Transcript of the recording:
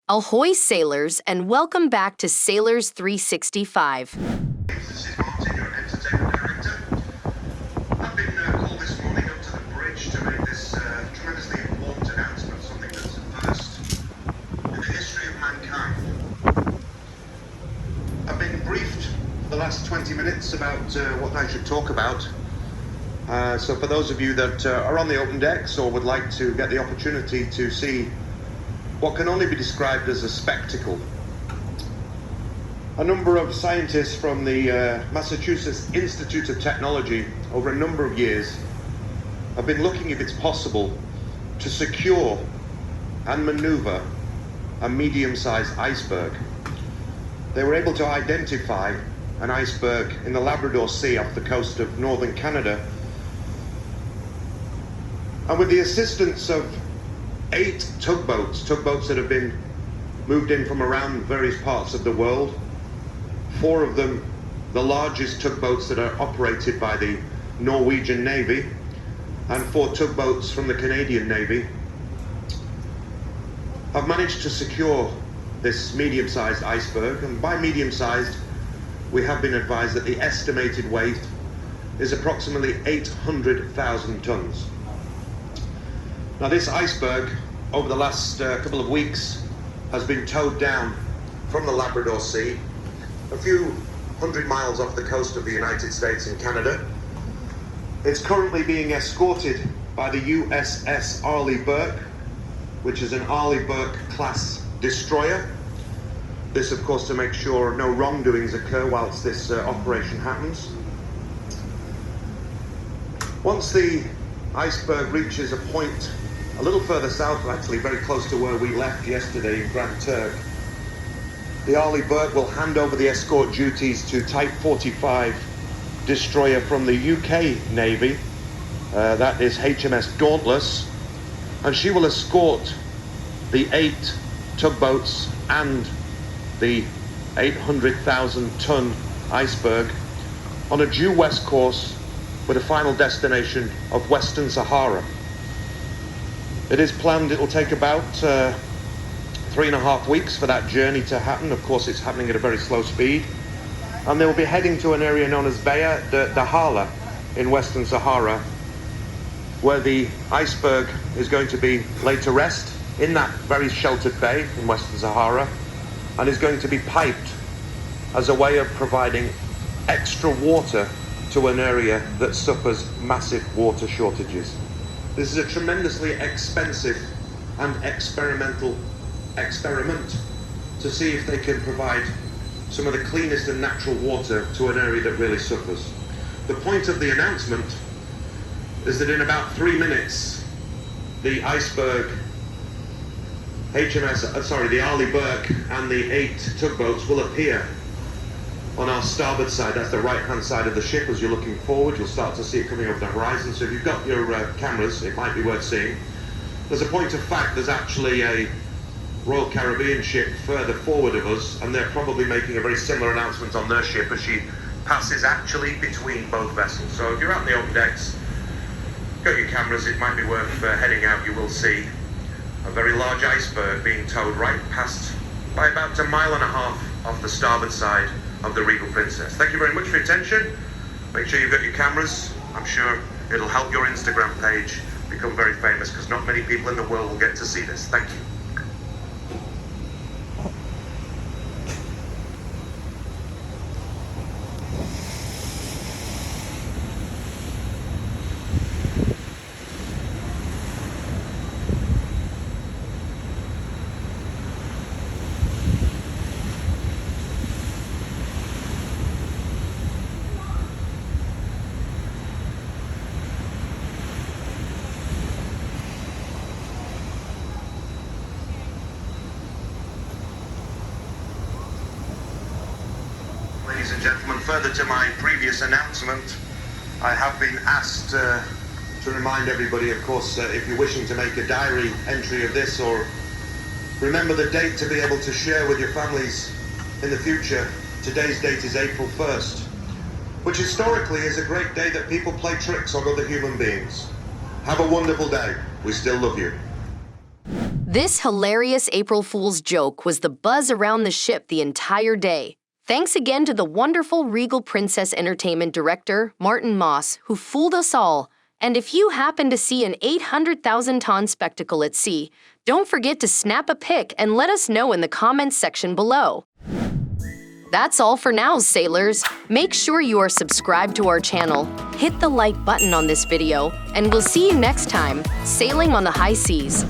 Ahoy, sailors, and welcome back to Sailors 365. This is Martin, your entertainment director. I've been called this morning up to the bridge to make this tremendously important announcement, something that's a first in the history of mankind. I've been briefed for the last 20 minutes about what I should talk about. So for those of you that are on the open decks or would like to get the opportunity to see what can only be described as a spectacle, a number of scientists from the Massachusetts Institute of Technology over a number of years have been looking if it's possible to secure and maneuver a medium-sized iceberg. They were able to identify an iceberg in the Labrador Sea off the coast of northern Canada, and with the assistance of 8 tugboats that have been moved in from around various parts of the world, 4 of them the largest tugboats that are operated by the Norwegian Navy, and 4 tugboats from the Canadian Navy, have managed to secure this medium-sized iceberg. And by medium-sized, we have been advised that the estimated weight is approximately 800,000 tons. Now, this iceberg, over the last couple of weeks, has been towed down from the Labrador Sea, a few hundred miles off the coast of the United States and Canada. It's currently being escorted by the USS Arleigh Burke, which is an Arleigh Burke class destroyer. This, of course, to make sure no wrongdoings occur whilst this operation happens. Once the iceberg reaches a point a little further south, actually very close to where we left yesterday in Grand Turk, the Arleigh Burke will hand over the escort duties to Type 45 destroyer from the UK Navy, that is HMS Dauntless, and she will escort the 8 tugboats and the 800,000 ton iceberg on a due west course with a final destination of Western Sahara. It is planned it will take about 3.5 weeks for that journey to happen. Of course, it's happening at a very slow speed. And they will be heading to an area known as Baia de Dahala in Western Sahara, where the iceberg is going to be laid to rest in that very sheltered bay in Western Sahara, and is going to be piped as a way of providing extra water to an area that suffers massive water shortages. This is a tremendously expensive and experimental experiment to see if they can provide some of the cleanest and natural water to an area that really suffers. The point of the announcement is that in about 3 minutes, the iceberg, the Arleigh Burke and the 8 tugboats will appear on our starboard side. That's the right-hand side of the ship. As you're looking forward, you'll start to see it coming over the horizon. So if you've got your cameras, it might be worth seeing. There's a point of fact, there's actually a Royal Caribbean ship further forward of us, and they're probably making a very similar announcement on their ship as she passes actually between both vessels. So if you're out in the open decks, got your cameras, it might be worth heading out. You will see a very large iceberg being towed right past by about 1.5 miles off the starboard side of the Regal Princess. Thank you very much for your attention. Make sure you've got your cameras. I'm sure it'll help your Instagram page become very famous, because not many people in the world will get to see this. Thank you. Ladies and gentlemen, further to my previous announcement, I have been asked to remind everybody, of course, if you're wishing to make a diary entry of this or remember the date to be able to share with your families in the future, today's date is April 1st, which historically is a great day that people play tricks on other human beings. Have a wonderful day. We still love you. This hilarious April Fool's joke was the buzz around the ship the entire day. Thanks again to the wonderful Regal Princess Entertainment director, Martin Moss, who fooled us all. And if you happen to see an 800,000-ton spectacle at sea, don't forget to snap a pic and let us know in the comments section below. That's all for now, sailors. Make sure you are subscribed to our channel, hit the like button on this video, and we'll see you next time, sailing on the high seas.